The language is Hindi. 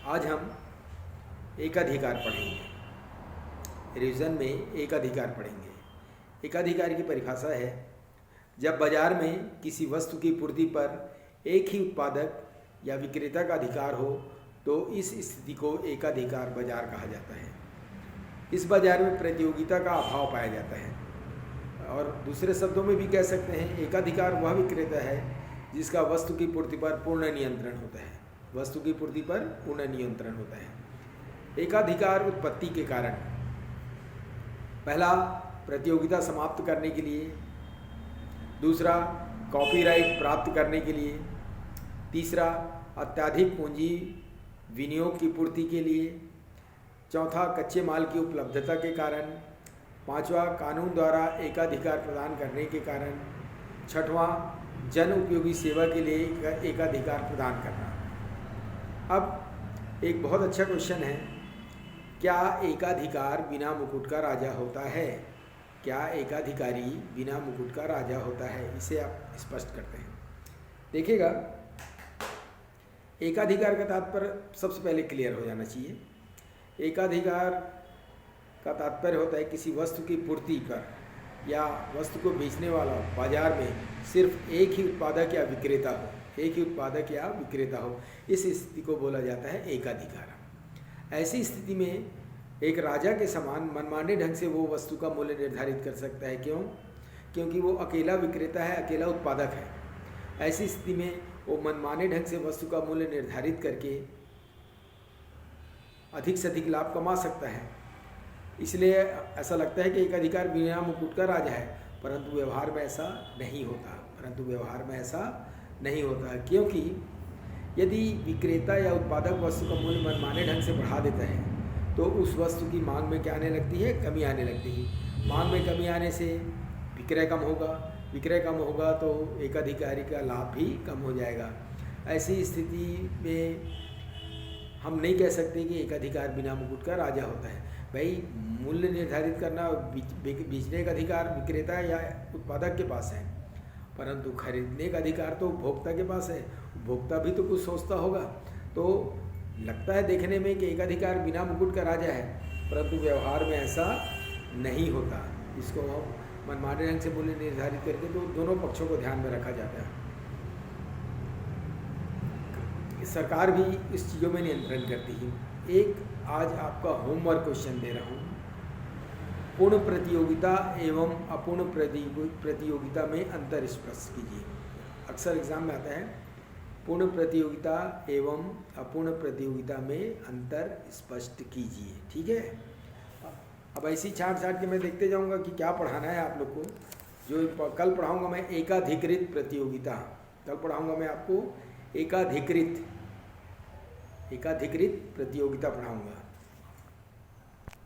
आज हम एकाधिकार पढ़ेंगे। रिवीजन में एकाधिकार पढ़ेंगे। एकाधिकार की परिभाषा है, जब बाजार में किसी वस्तु की पूर्ति पर एक ही उत्पादक या विक्रेता का अधिकार हो तो इस स्थिति को एकाधिकार बाजार कहा जाता है। इस बाजार में प्रतियोगिता का अभाव पाया जाता है, और दूसरे शब्दों में भी कह सकते हैं एकाधिकार वह विक्रेता है जिसका वस्तु की पूर्ति पर पूर्ण नियंत्रण होता है। वस्तु की पूर्ति पर पूर्ण नियंत्रण होता है। एकाधिकार उत्पत्ति के कारण, पहला प्रतियोगिता समाप्त करने के लिए, दूसरा कॉपीराइट प्राप्त करने के लिए, तीसरा अत्यधिक पूंजी विनियोग की पूर्ति के लिए, चौथा कच्चे माल की उपलब्धता के कारण, पांचवा कानून द्वारा एकाधिकार प्रदान करने के कारण, छठवां जन उपयोगी सेवा के लिए एकाधिकार प्रदान करना। अब एक बहुत अच्छा क्वेश्चन है, क्या एकाधिकार बिना मुकुट का राजा होता है? क्या एकाधिकारी बिना मुकुट का राजा होता है? इसे आप स्पष्ट करते हैं। देखिएगा, एकाधिकार का तात्पर्य सबसे पहले क्लियर हो जाना चाहिए। एकाधिकार का तात्पर्य होता है किसी वस्तु की पूर्ति पर या वस्तु को बेचने वाला बाजार में सिर्फ एक ही उत्पादक या विक्रेता हो, एक ही उत्पादक या विक्रेता हो, इस स्थिति को बोला जाता है एकाधिकार। ऐसी स्थिति में एक राजा के समान मनमाने ढंग से वो वस्तु का मूल्य निर्धारित कर सकता है। क्यों? क्योंकि वो अकेला विक्रेता है, अकेला उत्पादक है। ऐसी स्थिति में वो मनमाने ढंग से वस्तु का मूल्य निर्धारित करके अधिक से अधिक लाभ कमा सकता है। इसलिए ऐसा लगता है कि एकाधिकार बिना मुकुट का राजा है, परंतु व्यवहार में ऐसा नहीं होता। क्योंकि यदि विक्रेता या उत्पादक वस्तु का मूल्य मनमाने ढंग से बढ़ा देता है तो उस वस्तु की मांग में क्या आने लगती है? कमी आने लगती है। मांग में कमी आने से विक्रय कम होगा, विक्रय कम होगा तो एकाधिकारी का लाभ भी कम हो जाएगा। ऐसी स्थिति में हम नहीं कह सकते कि एकाधिकार बिना मुकुट का राजा होता है। भाई, मूल्य निर्धारित करना, बेचने का अधिकार विक्रेता या उत्पादक के पास है, परंतु खरीदने का अधिकार तो उपभोक्ता के पास है। उपभोक्ता भी तो कुछ सोचता होगा। तो लगता है देखने में कि एकाधिकार बिना मुकुट का राजा है, परंतु व्यवहार में ऐसा नहीं होता। इसको हम मनमाने ढंग से मूल्य निर्धारित करके तो दोनों पक्षों को ध्यान में रखा जाता है। सरकार भी इस चीज़ों में नियंत्रण करती है। एक आज आपका होमवर्क क्वेश्चन दे रहा हूँ, पूर्ण प्रतियोगिता एवं अपूर्ण प्रतियोगिता में अंतर स्पष्ट कीजिए। अक्सर एग्जाम में आता है, पूर्ण प्रतियोगिता एवं अपूर्ण प्रतियोगिता में अंतर स्पष्ट कीजिए। ठीक है, अब ऐसी छांट के मैं देखते जाऊंगा कि क्या पढ़ाना है आप लोग को। जो कल पढ़ाऊंगा मैं एकाधिकृत प्रतियोगिता, कल पढ़ाऊंगा मैं आपको एकाधिकृत प्रतियोगिता पढ़ाऊंगा।